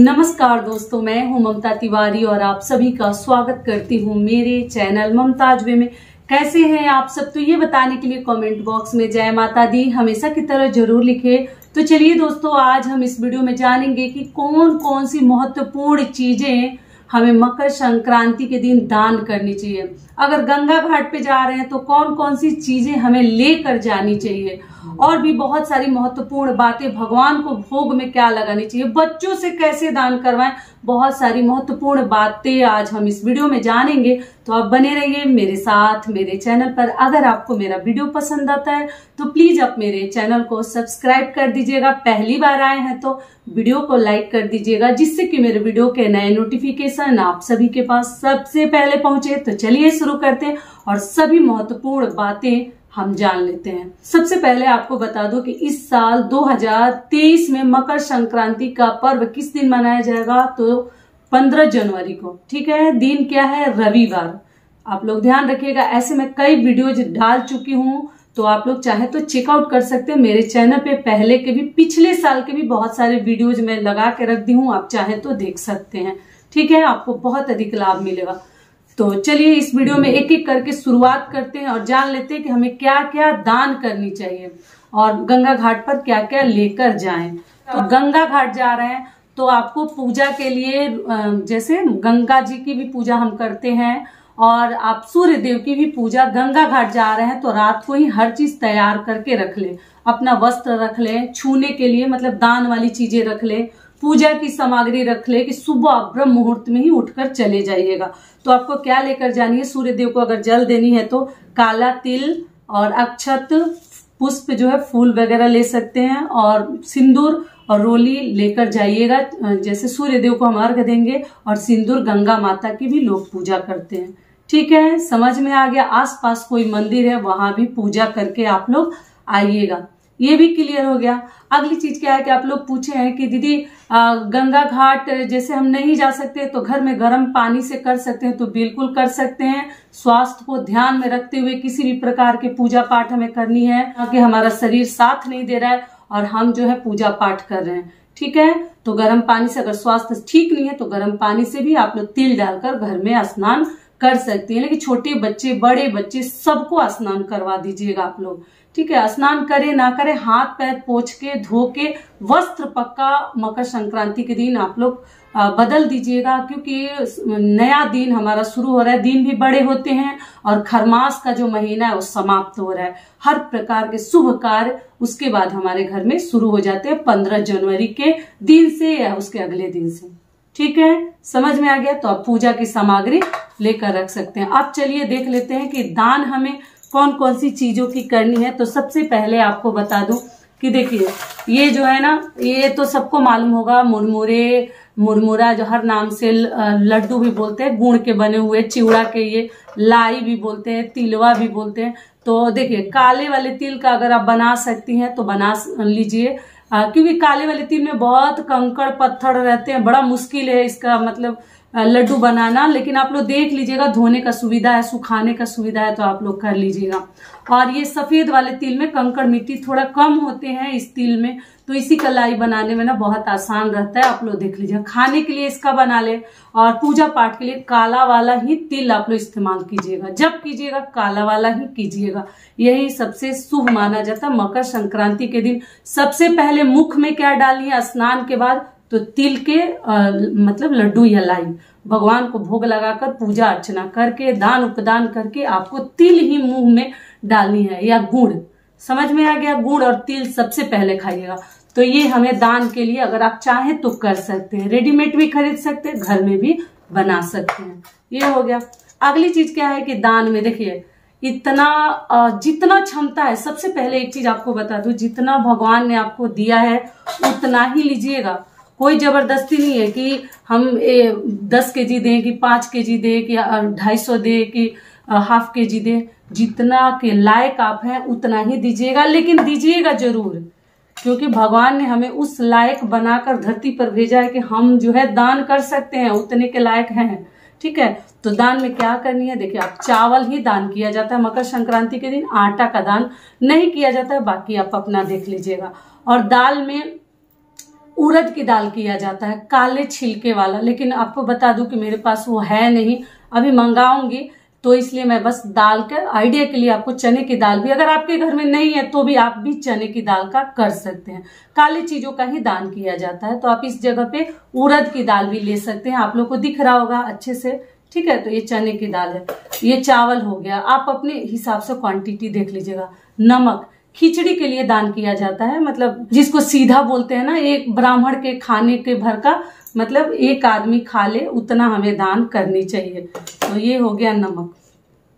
नमस्कार दोस्तों, मैं हूं ममता तिवारी और आप सभी का स्वागत करती हूं मेरे चैनल ममताज वे में। कैसे हैं आप सब? तो ये बताने के लिए कमेंट बॉक्स में जय माता दी हमेशा की तरह जरूर लिखे। तो चलिए दोस्तों, आज हम इस वीडियो में जानेंगे कि कौन कौन सी महत्वपूर्ण चीजें हमें मकर संक्रांति के दिन दान करनी चाहिए। अगर गंगा घाट पे जा रहे हैं तो कौन कौन सी चीजें हमें लेकर जानी चाहिए, और भी बहुत सारी महत्वपूर्ण बातें, भगवान को भोग में क्या लगानी चाहिए, बच्चों से कैसे दान करवाएं, बहुत सारी महत्वपूर्ण बातें आज हम इस वीडियो में जानेंगे। तो आप बने रहिए मेरे साथ मेरे चैनल पर। अगर आपको मेरा वीडियो पसंद आता है तो प्लीज आप मेरे चैनल को सब्सक्राइब कर दीजिएगा। पहली बार आए हैं तो वीडियो को लाइक कर दीजिएगा, जिससे कि मेरे वीडियो के नए नोटिफिकेशन आप सभी के पास सबसे पहले पहुंचे। तो चलिए शुरू करते हैं और सभी महत्वपूर्ण बातें हम जान लेते हैं। सबसे पहले आपको बता दूं कि इस साल 2023 में मकर संक्रांति का पर्व किस दिन मनाया जाएगा, तो 15 जनवरी को। ठीक है, दिन क्या है? रविवार। आप लोग ध्यान रखिएगा। ऐसे मैं कई वीडियोज डाल चुकी हूँ, तो आप लोग चाहे तो चेकआउट कर सकते हैं मेरे चैनल पे। पहले के भी, पिछले साल के भी बहुत सारे वीडियोज मैं लगा के रख दी हूँ, आप चाहे तो देख सकते हैं। ठीक है, आपको बहुत अधिक लाभ मिलेगा। तो चलिए इस वीडियो में एक एक करके शुरुआत करते हैं और जान लेते हैं कि हमें क्या क्या दान करनी चाहिए और गंगा घाट पर क्या क्या लेकर जाएं। तो गंगा घाट जा रहे हैं तो आपको पूजा के लिए, जैसे गंगा जी की भी पूजा हम करते हैं और आप सूर्य देव की भी पूजा, गंगा घाट जा रहे हैं तो रात को ही हर चीज तैयार करके रख लें। अपना वस्त्र रख लें, छूने के लिए मतलब दान वाली चीजें रख लें, पूजा की सामग्री रख ले कि सुबह ब्रह्म मुहूर्त में ही उठकर चले जाइएगा। तो आपको क्या लेकर जानी है? सूर्य देव को अगर जल देनी है तो काला तिल और अक्षत, पुष्प जो है फूल वगैरह ले सकते हैं, और सिंदूर और रोली लेकर जाइएगा। जैसे सूर्य देव को हम अर्घ देंगे, और सिंदूर गंगा माता की भी लोग पूजा करते हैं। ठीक है, समझ में आ गया। आसपास कोई मंदिर है वहां भी पूजा करके आप लोग आइएगा। ये भी क्लियर हो गया। अगली चीज क्या है कि आप लोग पूछे हैं कि दीदी गंगा घाट जैसे हम नहीं जा सकते तो घर में गर्म पानी से कर सकते हैं, तो बिल्कुल कर सकते हैं। स्वास्थ्य को ध्यान में रखते हुए किसी भी प्रकार के पूजा पाठ हमें करनी है कि हमारा शरीर साथ नहीं दे रहा है और हम जो है पूजा पाठ कर रहे हैं। ठीक है, तो गर्म पानी से, अगर स्वास्थ्य ठीक नहीं है तो गर्म पानी से भी आप लोग तिल डालकर घर में स्नान कर सकते हैं। लेकिन छोटे बच्चे, बड़े बच्चे, सबको स्नान करवा दीजिएगा आप लोग। ठीक है, स्नान करे ना करे, हाथ पैर पोंछ के धो के वस्त्र पक्का मकर संक्रांति के दिन आप लोग बदल दीजिएगा, क्योंकि नया दिन हमारा शुरू हो रहा है। दिन भी बड़े होते हैं और खरमास का जो महीना है वो समाप्त हो रहा है। हर प्रकार के शुभ कार्य उसके बाद हमारे घर में शुरू हो जाते हैं 15 जनवरी के दिन से या उसके अगले दिन से। ठीक है, समझ में आ गया। तो आप पूजा की सामग्री लेकर रख सकते हैं। अब चलिए देख लेते हैं कि दान हमें कौन कौन सी चीजों की करनी है। तो सबसे पहले आपको बता दूं कि देखिए, ये जो है ना, ये तो सबको मालूम होगा, मुरमुरे, मुरमुरा जो हर नाम से, लड्डू भी बोलते हैं, गुड़ के बने हुए, चिवड़ा के, ये लाई भी बोलते हैं, तिलवा भी बोलते हैं। तो देखिए, काले वाले तिल का अगर आप बना सकती हैं तो बना लीजिए, क्योंकि काले वाले तिल में बहुत कंकड़ पत्थर रहते हैं, बड़ा मुश्किल है इसका मतलब लड्डू बनाना। लेकिन आप लोग देख लीजिएगा, धोने का सुविधा है, सुखाने का सुविधा है, तो आप लोग कर लीजिएगा। और ये सफेद वाले तिल में कंकड़ मिट्टी थोड़ा कम होते हैं इस तिल में, तो इसी का लाई बनाने में ना बहुत आसान रहता है। आप लोग देख लीजिएगा, खाने के लिए इसका बना ले, और पूजा पाठ के लिए काला वाला ही तिल आप लोग इस्तेमाल कीजिएगा। जब कीजिएगा काला वाला ही कीजिएगा, यही सबसे शुभ माना जाता है। मकर संक्रांति के दिन सबसे पहले मुख में क्या डालनी है स्नान के बाद, तो तिल के मतलब लड्डू या लाई भगवान को भोग लगाकर पूजा अर्चना करके दान उपदान करके आपको तिल ही मुंह में डालनी है, या गुड़। समझ में आ गया? गुड़ और तिल सबसे पहले खाइएगा। तो ये हमें दान के लिए अगर आप चाहें तो कर सकते हैं। रेडीमेड भी खरीद सकते हैं, घर में भी बना सकते हैं। ये हो गया। अगली चीज क्या है कि दान में देखिए, इतना जितना क्षमता है, सबसे पहले एक चीज आपको बता दूं, जितना भगवान ने आपको दिया है उतना ही लीजिएगा। कोई जबरदस्ती नहीं है कि हम 10 केजी दें कि 5 केजी दें कि 250 दें कि हाफ केजी दें। जितना के लायक आप हैं उतना ही दीजिएगा, लेकिन दीजिएगा जरूर, क्योंकि भगवान ने हमें उस लायक बनाकर धरती पर भेजा है कि हम जो है दान कर सकते हैं, उतने के लायक हैं। ठीक है, तो दान में क्या करनी है? देखिए, आप चावल ही दान किया जाता है मकर संक्रांति के दिन, आटा का दान नहीं किया जाता है। बाकी आप अपना देख लीजिएगा। और दाल में उड़द की दाल किया जाता है, काले छिलके वाला। लेकिन आपको बता दूं कि मेरे पास वो है नहीं, अभी मंगाऊंगी, तो इसलिए मैं बस दाल का आइडिया के लिए आपको चने की दाल भी, अगर आपके घर में नहीं है तो भी आप भी चने की दाल का कर सकते हैं। काली चीजों का ही दान किया जाता है, तो आप इस जगह पे उड़द की दाल भी ले सकते हैं। आप लोग को दिख रहा होगा अच्छे से, ठीक है। तो ये चने की दाल है, ये चावल हो गया, आप अपने हिसाब से क्वांटिटी देख लीजिएगा। नमक खिचड़ी के लिए दान किया जाता है, मतलब जिसको सीधा बोलते हैं ना, एक ब्राह्मण के खाने के भर का, मतलब एक आदमी खा ले उतना हमें दान करनी चाहिए। तो ये हो गया नमक।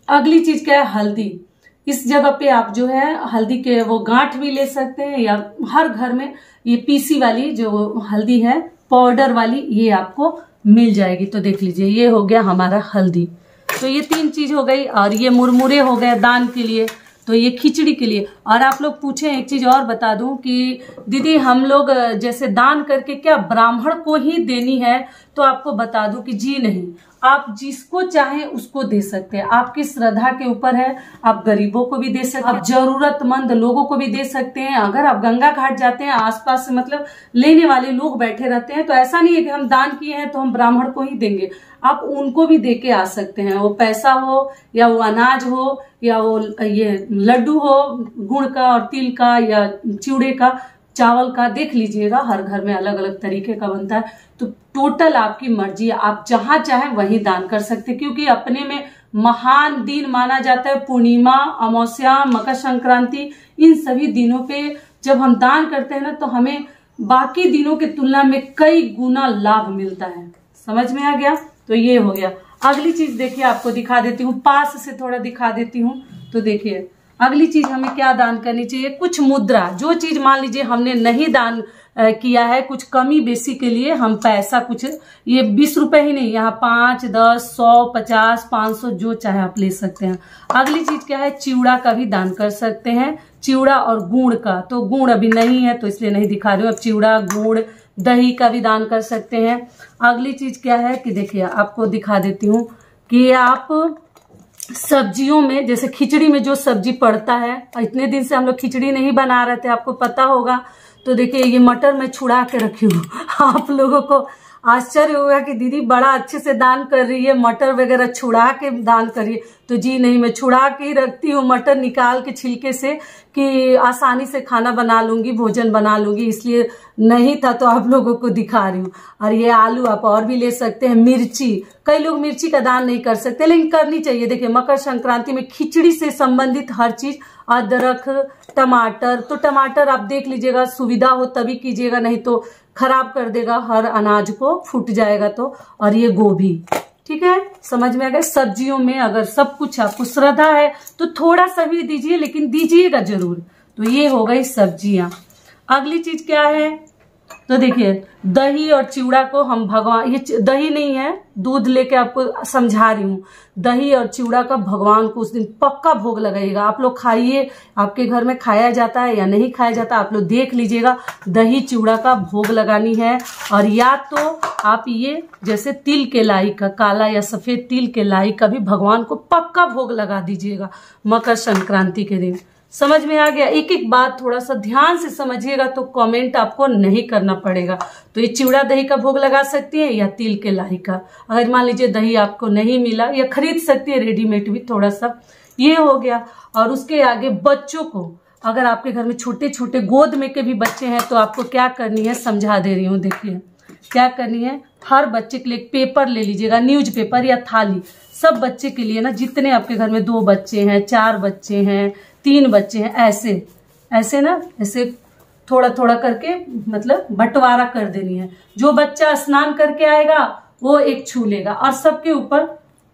अगली चीज क्या है, हल्दी। इस जगह पे आप जो है हल्दी के वो गांठ भी ले सकते हैं, या हर घर में ये पीसी वाली जो हल्दी है, पाउडर वाली, ये आपको मिल जाएगी। तो देख लीजिए, ये हो गया हमारा हल्दी। तो ये 3 चीज हो गई, और ये मुरमुरे हो गए दान के लिए, तो ये खिचड़ी के लिए। और आप लोग पूछे, एक चीज और बता दूं कि दीदी हम लोग जैसे दान करके क्या ब्राह्मण को ही देनी है, तो आपको बता दूं कि जी नहीं, आप जिसको चाहें उसको दे सकते हैं, आपकी श्रद्धा के ऊपर है। आप गरीबों को भी दे सकते हैं, आप जरूरतमंद लोगों को भी दे सकते हैं। अगर आप गंगा घाट जाते हैं, आसपास से मतलब लेने वाले लोग बैठे रहते हैं, तो ऐसा नहीं है कि हम दान किए हैं तो हम ब्राह्मण को ही देंगे, आप उनको भी दे के आ सकते हैं। वो पैसा हो, या वो अनाज हो, या वो ये लड्डू हो गुड़ का और तिल का, या चिवड़े का, चावल का, देख लीजिएगा हर घर में अलग अलग तरीके का बनता है। तो टोटल आपकी मर्जी है, आप जहां चाहे वहीं दान कर सकते हैं, क्योंकि अपने में महान दिन माना जाता है। पूर्णिमा, अमावस्या, मकर संक्रांति, इन सभी दिनों पे जब हम दान करते हैं ना, तो हमें बाकी दिनों की तुलना में कई गुना लाभ मिलता है। समझ में आ गया? तो ये हो गया। अगली चीज देखिए, आपको दिखा देती हूँ, पास से थोड़ा दिखा देती हूँ। तो देखिए अगली चीज हमें क्या दान करनी चाहिए, कुछ मुद्रा। जो चीज मान लीजिए हमने नहीं दान किया है, कुछ कमी बेसी के लिए हम पैसा, कुछ ये 20 रुपए ही नहीं, यहाँ 5, 10, 100, 50, 500 जो चाहे आप ले सकते हैं। अगली चीज क्या है, चिवड़ा का भी दान कर सकते हैं, चिवड़ा और गुड़ का। तो गुड़ अभी नहीं है तो इसलिए नहीं दिखा रही हूँ। अब चिवड़ा, गुड़, दही का भी दान कर सकते हैं। अगली चीज क्या है कि देखिए आपको दिखा देती हूँ कि आप सब्जियों में, जैसे खिचड़ी में जो सब्जी पड़ता है, इतने दिन से हम लोग खिचड़ी नहीं बना रहे थे, आपको पता होगा। तो देखिए ये मटर मैं छुड़ा के रखी हूँ। आप लोगों को आश्चर्य होगा कि दीदी बड़ा अच्छे से दान कर रही है, मटर वगैरह छुड़ा के दान करिए। तो जी नहीं, मैं छुड़ा के ही रखती हूँ, मटर निकाल के छिलके से, कि आसानी से खाना बना लूंगी, भोजन बना लूंगी, इसलिए नहीं था तो आप लोगों को दिखा रही हूँ। और ये आलू आप और भी ले सकते हैं। मिर्ची, कई लोग मिर्ची का दान नहीं कर सकते, लेकिन करनी चाहिए। देखिए मकर संक्रांति में खिचड़ी से संबंधित हर चीज, अदरक, टमाटर, तो टमाटर आप देख लीजिएगा, सुविधा हो तभी कीजिएगा, नहीं तो खराब कर देगा, हर अनाज को फूट जाएगा। तो और ये गोभी, ठीक है, समझ में आ गया। सब्जियों में अगर सब कुछ आपको श्रद्धा है तो थोड़ा सा भी दीजिए, लेकिन दीजिएगा जरूर। तो ये हो गई सब्जियां। अगली चीज क्या है, तो देखिए दही और चिवड़ा को हम भगवान, ये दही नहीं है, दूध लेके आपको समझा रही हूँ। दही और चिवड़ा का भगवान को उस दिन पक्का भोग लगाइएगा। आप लोग खाइए, आपके घर में खाया जाता है या नहीं खाया जाता, आप लोग देख लीजिएगा। दही चिवड़ा का भोग लगानी है। और या तो आप ये जैसे तिल के लाई का, काला या सफेद तिल के लाई का भी भगवान को पक्का भोग लगा दीजिएगा मकर संक्रांति के दिन। समझ में आ गया? एक एक बात थोड़ा सा ध्यान से समझिएगा तो कमेंट आपको नहीं करना पड़ेगा। तो ये चिवड़ा दही का भोग लगा सकती है, या तिल के लाई का। अगर मान लीजिए दही आपको नहीं मिला, या खरीद सकती है रेडीमेड भी थोड़ा सा। ये हो गया। और उसके आगे बच्चों को, अगर आपके घर में छोटे छोटे गोद में के भी बच्चे हैं, तो आपको क्या करनी है समझा दे रही हूँ। देखिए क्या करनी है, हर बच्चे के लिए एक पेपर ले लीजिएगा, न्यूज पेपर या थाली, सब बच्चे के लिए ना, जितने आपके घर में 2 बच्चे हैं, 4 बच्चे हैं, 3 बच्चे हैं, ऐसे ऐसे ना, ऐसे थोड़ा थोड़ा करके मतलब बंटवारा कर देनी है। जो बच्चा स्नान करके आएगा वो एक छू लेगा, और सबके ऊपर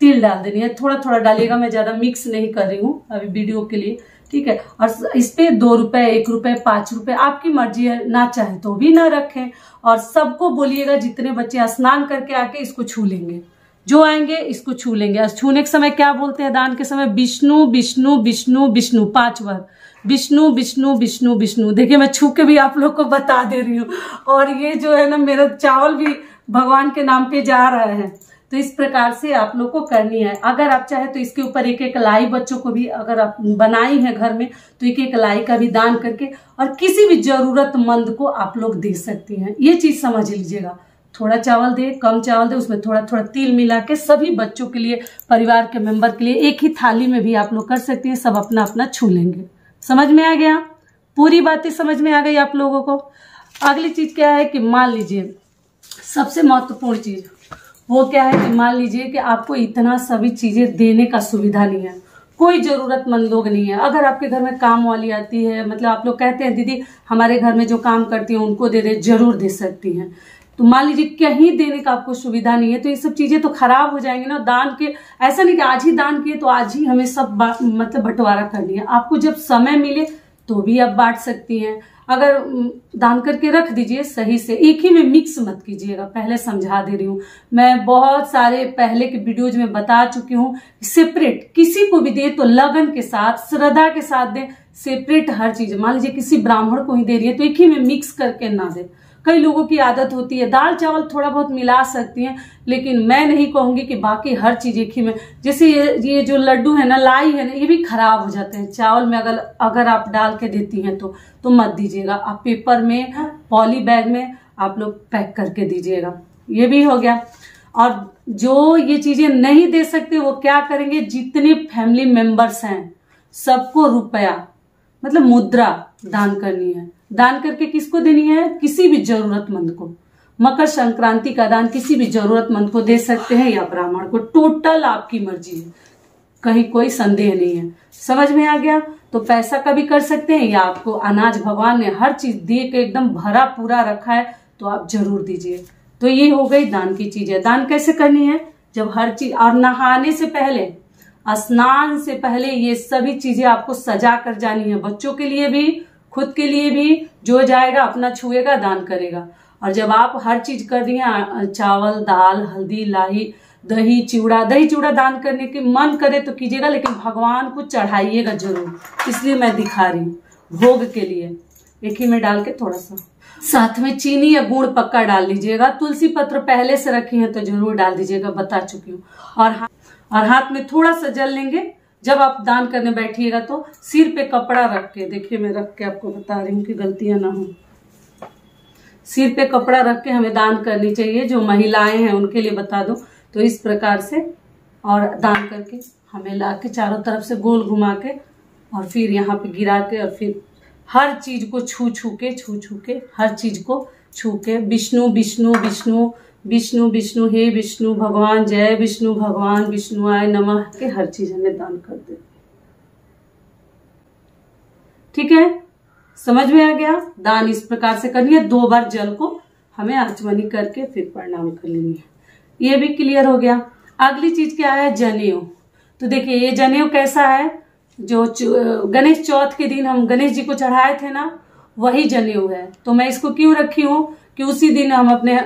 तिल डाल देनी है। थोड़ा थोड़ा डालिएगा, मैं ज्यादा मिक्स नहीं कर रही हूँ अभी वीडियो के लिए, ठीक है। और इस पे 2 रुपए, 1 रुपए, 5 रुपए आपकी मर्जी है, ना चाहे तो भी ना रखें। और सबको बोलिएगा जितने बच्चे स्नान करके आके इसको छू लेंगे, जो आएंगे इसको छू लेंगे। और छूने के समय क्या बोलते हैं दान के समय, विष्णु विष्णु विष्णु विष्णु 5 बार, विष्णु विष्णु विष्णु विष्णु। देखिए मैं छू के भी आप लोग को बता दे रही हूँ। और ये जो है ना, मेरा चावल भी भगवान के नाम पे जा रहा है। तो इस प्रकार से आप लोग को करनी है। अगर आप चाहे तो इसके ऊपर एक एक लाई बच्चों को भी अगर आप बनाई है घर में तो एक एक लाई का भी दान करके और किसी भी जरूरतमंद को आप लोग दे सकती हैं। ये चीज समझ लीजिएगा। थोड़ा चावल दे, कम चावल दे, उसमें थोड़ा थोड़ा तिल मिला के सभी बच्चों के लिए, परिवार के मेंबर के लिए एक ही थाली में भी आप लोग कर सकती हैं। सब अपना अपना छू लेंगे। समझ में आ गया? पूरी बातें समझ में आ गई आप लोगों को? अगली चीज क्या है कि मान लीजिए सबसे महत्वपूर्ण चीज वो क्या है कि मान लीजिए कि आपको इतना सभी चीजें देने का सुविधा नहीं है, कोई जरूरतमंद लोग नहीं है। अगर आपके घर में काम वाली आती है, मतलब आप लोग कहते हैं दीदी हमारे घर में जो काम करती है उनको दे दे, जरूर दे सकती हैं। तो मान लीजिए कहीं देने का आपको सुविधा नहीं है तो ये सब चीजें तो खराब हो जाएंगी ना। दान के ऐसा नहीं कि आज ही दान किए तो आज ही हमें सब मतलब बंटवारा करनी है। आपको जब समय मिले तो भी आप बांट सकती हैं। अगर दान करके रख दीजिए सही से, एक ही में मिक्स मत कीजिएगा। पहले समझा दे रही हूँ, मैं बहुत सारे पहले के वीडियोज में बता चुकी हूँ। सेपरेट किसी को भी दे तो लगन के साथ, श्रद्धा के साथ दे, सेपरेट हर चीज। मान लीजिए किसी ब्राह्मण को ही दे रही है तो एक ही में मिक्स करके ना दे। कई लोगों की आदत होती है दाल चावल थोड़ा बहुत मिला सकती हैं, लेकिन मैं नहीं कहूंगी कि बाकी हर चीज एक ही में। जैसे ये जो लड्डू है ना, लाई है ना, ये भी खराब हो जाते हैं चावल में अगर आप डाल के देती हैं तो मत दीजिएगा। आप पेपर में, पॉली बैग में आप लोग पैक करके दीजिएगा। ये भी हो गया। और जो ये चीजें नहीं दे सकते वो क्या करेंगे, जितने फैमिली मेंबर्स हैं सबको रुपया मतलब मुद्रा दान करनी है। दान करके किसको देनी है? किसी भी जरूरतमंद को। मकर संक्रांति का दान किसी भी जरूरतमंद को दे सकते हैं या ब्राह्मण को। टोटल आपकी मर्जी है, कहीं कोई संदेह नहीं है। समझ में आ गया? तो पैसा का भी कर सकते हैं या आपको अनाज भगवान ने हर चीज दे के एकदम भरा पूरा रखा है तो आप जरूर दीजिए। तो ये हो गई दान की चीजें। दान कैसे करनी है? जब हर चीज, और नहाने से पहले, स्नान से पहले ये सभी चीजें आपको सजा कर जानी है। बच्चों के लिए भी, खुद के लिए भी। जो जाएगा अपना छुएगा दान करेगा। और जब आप हर चीज कर रही हैं, चावल, दाल, हल्दी, लाही, दही चिवड़ा दान करने के मन करे तो कीजिएगा, लेकिन भगवान को चढ़ाइएगा जरूर। इसलिए मैं दिखा रही हूँ, भोग के लिए एक ही में डाल के थोड़ा सा, साथ में चीनी या गुड़ पक्का डाल लीजिएगा। तुलसी पत्र पहले से रखी है तो जरूर डाल दीजिएगा, बता चुकी हूँ। और हाथ में थोड़ा सा जल लेंगे। जब आप दान करने बैठिएगा तो सिर पे कपड़ा रख के, देखिए मैं रख के आपको बता रही हूँ कि गलतियां ना हो। सिर पे कपड़ा रख के हमें दान करनी चाहिए। जो महिलाएं हैं उनके लिए बता दो। तो इस प्रकार से और दान करके हमें ला के चारों तरफ से गोल घुमा के और फिर यहाँ पे गिरा के और फिर हर चीज को छू छू के हर चीज को छू के विष्णु विष्णु विष्णु विष्णु विष्णु हे विष्णु भगवान, जय विष्णु भगवान, विष्णुआय नमः के हर चीज हमें दान कर दे। ठीक है, समझ में आ गया? दान इस प्रकार से करनी है। 2 बार जल को हमें आचमनी करके फिर प्रणाम कर लेनी है। ये भी क्लियर हो गया। अगली चीज क्या है? जनेऊ। तो देखिए ये जनेऊ कैसा है, जो गणेश चौथ के दिन हम गणेश जी को चढ़ाए थे ना, वही जनेऊ है। तो मैं इसको क्यों रखी हूँ कि उसी दिन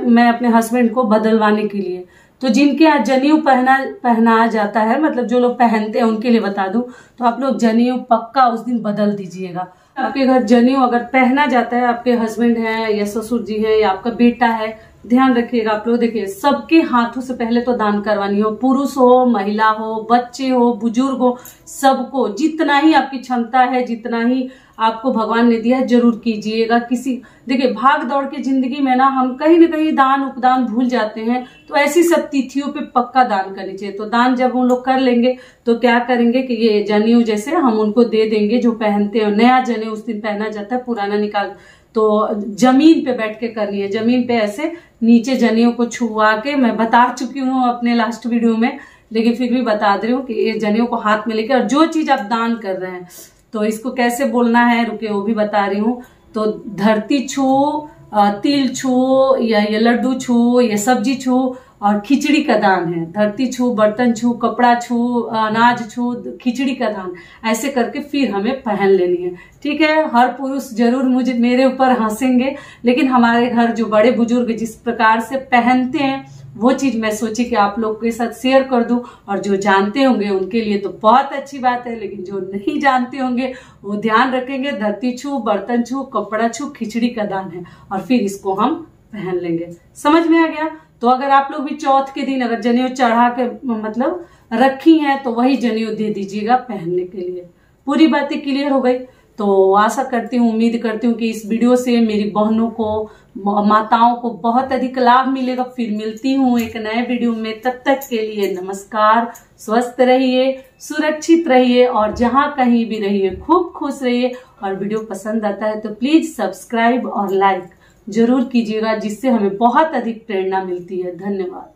मैं अपने हस्बैंड को बदलवाने के लिए। तो जिनके यहाँ जनेऊ पहनाया जाता है, मतलब जो लोग पहनते हैं उनके लिए बता दूं, तो आप लोग जनेऊ पक्का उस दिन बदल दीजिएगा। आपके घर जनेऊ अगर पहना जाता है, आपके हस्बैंड है या ससुर जी है या आपका बेटा है, ध्यान रखिएगा आप लोग। देखिए सबके हाथों से पहले तो दान करवानी हो, पुरुष हो, महिला हो, बच्चे हो, बुजुर्ग हो, सबको जितना ही आपकी क्षमता है, जितना ही आपको भगवान ने दिया है जरूर कीजिएगा। देखिए भाग दौड़ के जिंदगी में ना हम कहीं न कहीं दान उपदान भूल जाते हैं, तो ऐसी सब तिथियों पे पक्का दान करनी चाहिए। तो दान जब हम लोग कर लेंगे तो क्या करेंगे कि ये जनेऊ जैसे हम उनको दे देंगे जो पहनते हैं। नया जनेऊ उस दिन पहना जाता है, पुराना निकाल। तो जमीन पे बैठ के करनी है, जमीन पे ऐसे नीचे जनेऊ को छुआ के। मैं बता चुकी हूँ अपने लास्ट वीडियो में, लेकिन फिर भी बता दे रही हूँ कि ये जनेऊ को हाथ में लेके, और जो चीज आप दान कर रहे हैं तो इसको कैसे बोलना है, रुके वो भी बता रही हूँ। तो धरती छू, तिल छू, या ये लड्डू छू, ये सब्जी छू, और खिचड़ी का दान है। धरती छू, बर्तन छू, कपड़ा छू, अनाज छू, खिचड़ी का दान, ऐसे करके फिर हमें पहन लेनी है। ठीक है, हर पुरुष जरूर मेरे ऊपर हंसेंगे, लेकिन हमारे घर जो बड़े बुजुर्ग जिस प्रकार से पहनते हैं वो चीज मैं सोची कि आप लोग के साथ शेयर कर दूं। और जो जानते होंगे उनके लिए तो बहुत अच्छी बात है, लेकिन जो नहीं जानते होंगे वो ध्यान रखेंगे। धरती छू, बर्तन छू, कपड़ा छू, खिचड़ी का दान है, और फिर इसको हम पहन लेंगे। समझ में आ गया? तो अगर आप लोग भी चौथ के दिन अगर जनेऊ चढ़ा के मतलब रखी हैं तो वही जनेऊ दे दीजिएगा पहनने के लिए। पूरी बातें क्लियर हो गई। तो आशा करती हूँ, उम्मीद करती हूँ कि इस वीडियो से मेरी बहनों को, माताओं को बहुत अधिक लाभ मिलेगा। फिर मिलती हूँ एक नए वीडियो में, तब तक के लिए नमस्कार। स्वस्थ रहिए, सुरक्षित रहिए और जहाँ कहीं भी रहिए खूब खुश रहिए। और वीडियो पसंद आता है तो प्लीज सब्सक्राइब और लाइक जरूर कीजिएगा, जिससे हमें बहुत अधिक प्रेरणा मिलती है। धन्यवाद।